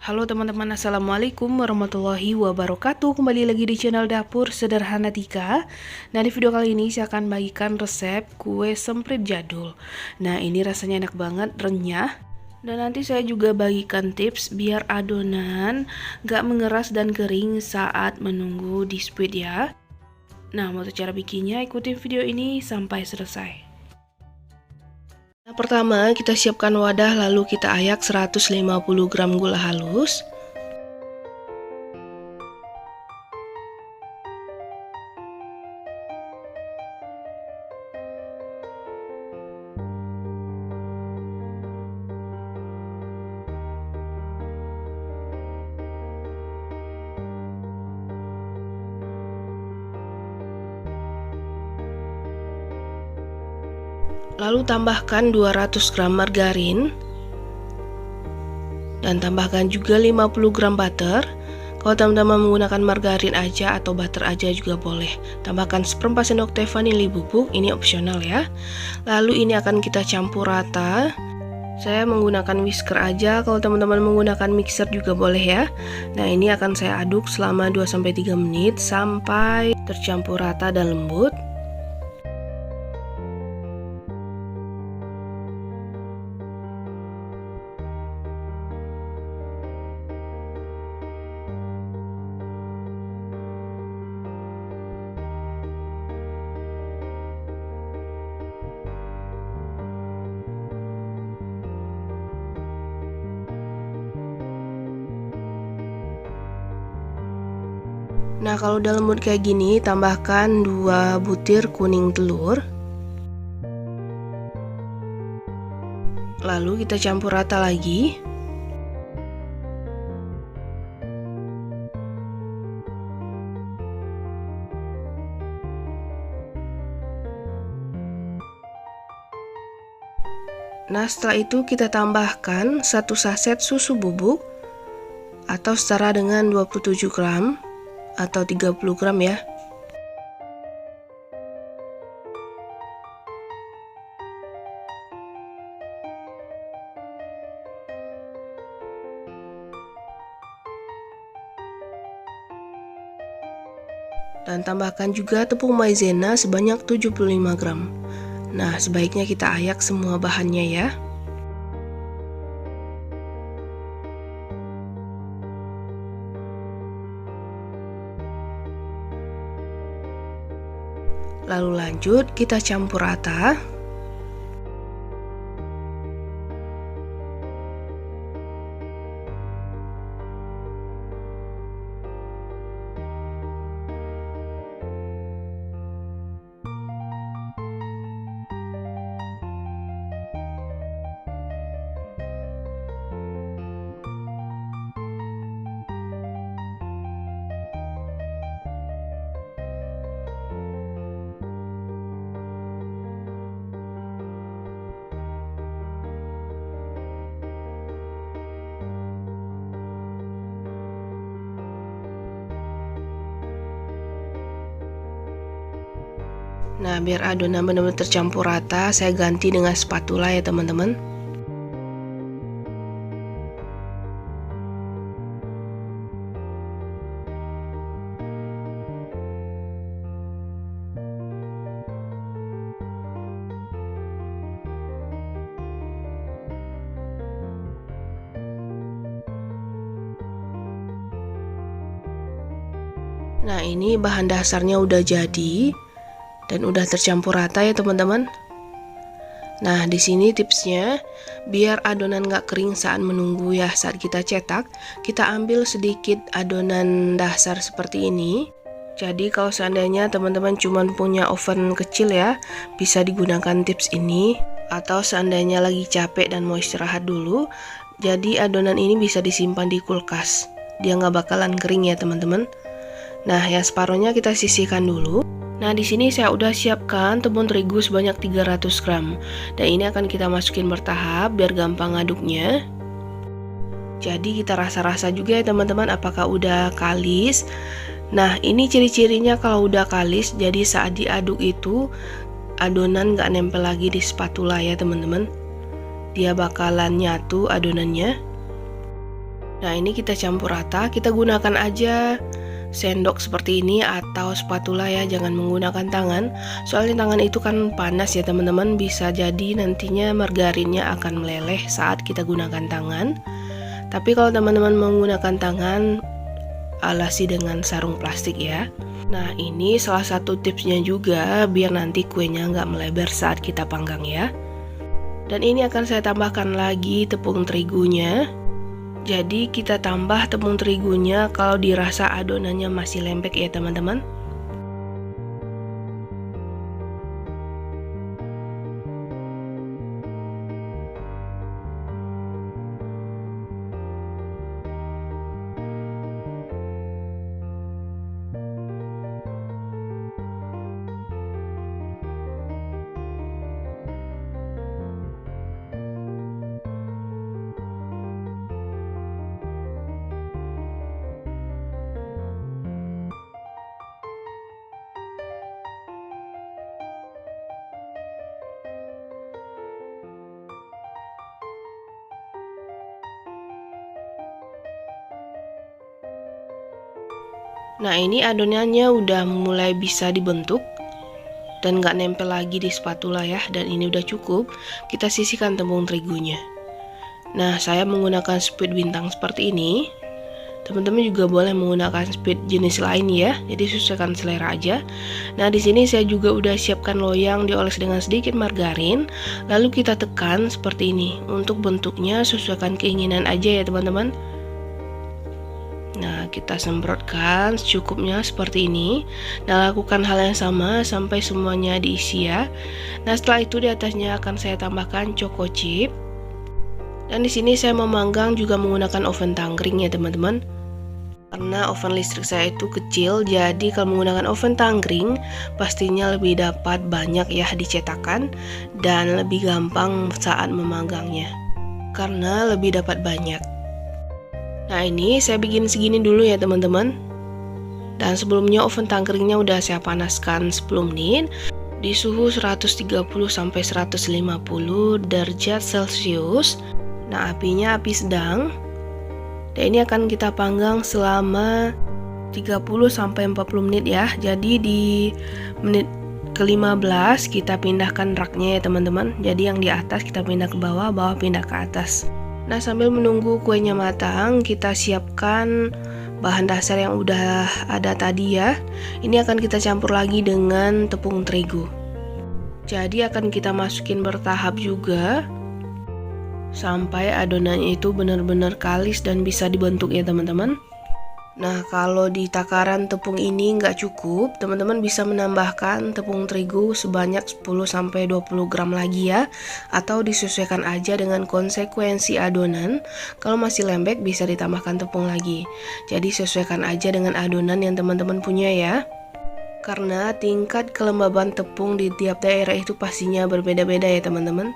Halo teman-teman, assalamualaikum warahmatullahi wabarakatuh. Kembali lagi di channel Dapur Sederhana Tika. Nah, di video kali ini saya akan bagikan resep kue semprit jadul. Nah, ini rasanya enak banget, renyah. Dan nanti saya juga bagikan tips biar adonan gak mengeras dan kering saat menunggu di split ya. Nah, untuk cara bikinnya ikutin video ini sampai selesai. Nah, pertama kita siapkan wadah, lalu kita ayak 150 gram gula halus. Lalu tambahkan 200 gram margarin. Dan tambahkan juga 50 gram butter. Kalau teman-teman menggunakan margarin aja atau butter aja juga boleh. Tambahkan seperempat sendok teh vanili bubuk, ini opsional ya. Lalu ini akan kita campur rata. Saya menggunakan whisker aja, kalau teman-teman menggunakan mixer juga boleh ya. Nah, ini akan saya aduk selama 2-3 menit sampai tercampur rata dan lembut. Nah, kalau udah lembut kayak gini, tambahkan 2 butir kuning telur. Lalu kita campur rata lagi. Nah, setelah itu kita tambahkan 1 saset susu bubuk atau setara dengan 27 gram atau 30 gram ya. Dan tambahkan juga tepung maizena sebanyak 75 gram. Nah, sebaiknya kita ayak semua bahannya ya. Lalu lanjut kita campur rata. Nah, biar adonan benar-benar tercampur rata, saya ganti dengan spatula ya teman-teman. Nah, ini bahan dasarnya udah jadi dan udah tercampur rata ya teman-teman. Nah, di sini tipsnya biar adonan gak kering saat menunggu ya, saat kita cetak, kita ambil sedikit adonan dasar seperti ini. Jadi kalau seandainya teman-teman cuma punya oven kecil ya, bisa digunakan tips ini. Atau seandainya lagi capek dan mau istirahat dulu, jadi adonan ini bisa disimpan di kulkas. Dia gak bakalan kering ya teman-teman. Nah, yang separuhnya kita sisihkan dulu. Nah, di sini saya udah siapkan tepung terigu sebanyak 300 gram. Dan ini akan kita masukin bertahap biar gampang ngaduknya. Jadi kita rasa-rasa juga ya teman-teman apakah udah kalis. Nah, ini ciri-cirinya kalau udah kalis, jadi saat diaduk itu adonan nggak nempel lagi di spatula ya teman-teman. Dia bakalan nyatu adonannya. Nah, ini kita campur rata, kita gunakan aja sendok seperti ini atau spatula ya, jangan menggunakan tangan. Soalnya tangan itu kan panas ya teman-teman, bisa jadi nantinya margarinnya akan meleleh saat kita gunakan tangan. Tapi kalau teman-teman menggunakan tangan, alasi dengan sarung plastik ya. Nah, ini salah satu tipsnya juga biar nanti kuenya nggak melebar saat kita panggang ya. Dan ini akan saya tambahkan lagi tepung terigunya. Jadi kita tambah tepung terigunya kalau dirasa adonannya masih lembek ya teman-teman. Nah, ini adonannya udah mulai bisa dibentuk dan nggak nempel lagi di spatula ya. Dan ini udah cukup. Kita sisihkan tepung terigunya. Nah, saya menggunakan speed bintang seperti ini. Teman-teman juga boleh menggunakan speed jenis lain ya. Jadi sesuaikan selera aja. Nah, di sini saya juga udah siapkan loyang dioles dengan sedikit margarin. Lalu kita tekan seperti ini. Untuk bentuknya sesuaikan keinginan aja ya teman-teman. Nah, kita semprotkan secukupnya seperti ini. Nah, lakukan hal yang sama sampai semuanya diisi ya. Nah, setelah itu di atasnya akan saya tambahkan choco chip. Dan di sini saya memanggang juga menggunakan oven tangkring ya teman-teman. Karena oven listrik saya itu kecil, jadi kalau menggunakan oven tangkring pastinya lebih dapat banyak ya dicetakan dan lebih gampang saat memanggangnya. Karena lebih dapat banyak. Nah, ini saya bikin segini dulu ya teman-teman. Dan sebelumnya oven tangkringnya udah saya panaskan 10 menit di suhu 130 sampai 150 derajat Celcius. Nah, apinya api sedang. Dan ini akan kita panggang selama 30 sampai 40 menit ya. Jadi di menit ke-15 kita pindahkan raknya ya teman-teman. Jadi yang di atas kita pindah ke bawah, bawah pindah ke atas. Nah, sambil menunggu kuenya matang, kita siapkan bahan dasar yang udah ada tadi ya. Ini akan kita campur lagi dengan tepung terigu. Jadi akan kita masukin bertahap juga sampai adonannya itu benar-benar kalis dan bisa dibentuk ya teman-teman. Nah, kalau di takaran tepung ini nggak cukup, teman-teman bisa menambahkan tepung terigu sebanyak 10-20 gram lagi ya. Atau disesuaikan aja dengan konsekuensi adonan. Kalau masih lembek bisa ditambahkan tepung lagi. Jadi sesuaikan aja dengan adonan yang teman-teman punya ya. Karena tingkat kelembaban tepung di tiap daerah itu pastinya berbeda-beda ya teman-teman.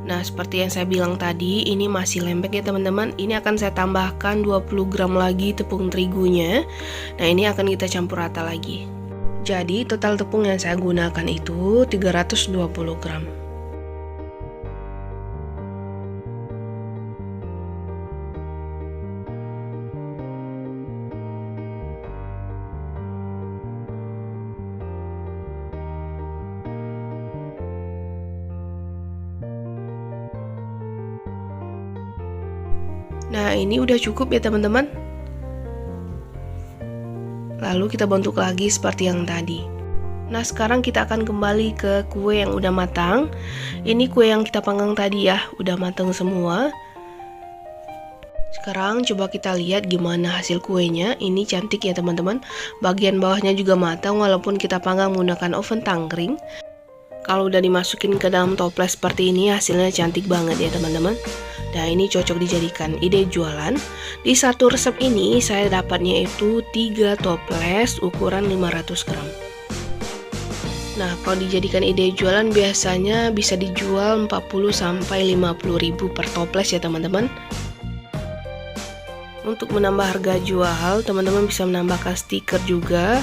Nah, seperti yang saya bilang tadi, ini masih lembek ya teman-teman. Ini akan saya tambahkan 20 gram lagi tepung terigunya. Nah, ini akan kita campur rata lagi. Jadi, total tepung yang saya gunakan itu 320 gram. Nah, ini udah cukup ya teman-teman. Lalu kita bentuk lagi seperti yang tadi. Nah, sekarang kita akan kembali ke kue yang udah matang. Ini kue yang kita panggang tadi ya, udah matang semua. Sekarang coba kita lihat gimana hasil kuenya. Ini cantik ya teman-teman. Bagian bawahnya juga matang walaupun kita panggang menggunakan oven tangkring. Kalau udah dimasukin ke dalam toples seperti ini, hasilnya cantik banget ya teman-teman. Nah, ini cocok dijadikan ide jualan. Di satu resep ini saya dapatnya itu 3 toples ukuran 500 gram. Nah, kalau dijadikan ide jualan biasanya bisa dijual 40-50 ribu per toples ya teman-teman. Untuk menambah harga jual, teman-teman bisa menambahkan stiker juga.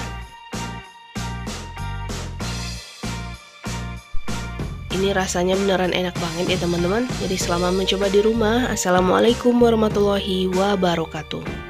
Ini rasanya beneran enak banget ya teman-teman. Jadi selamat mencoba di rumah. Assalamualaikum warahmatullahi wabarakatuh.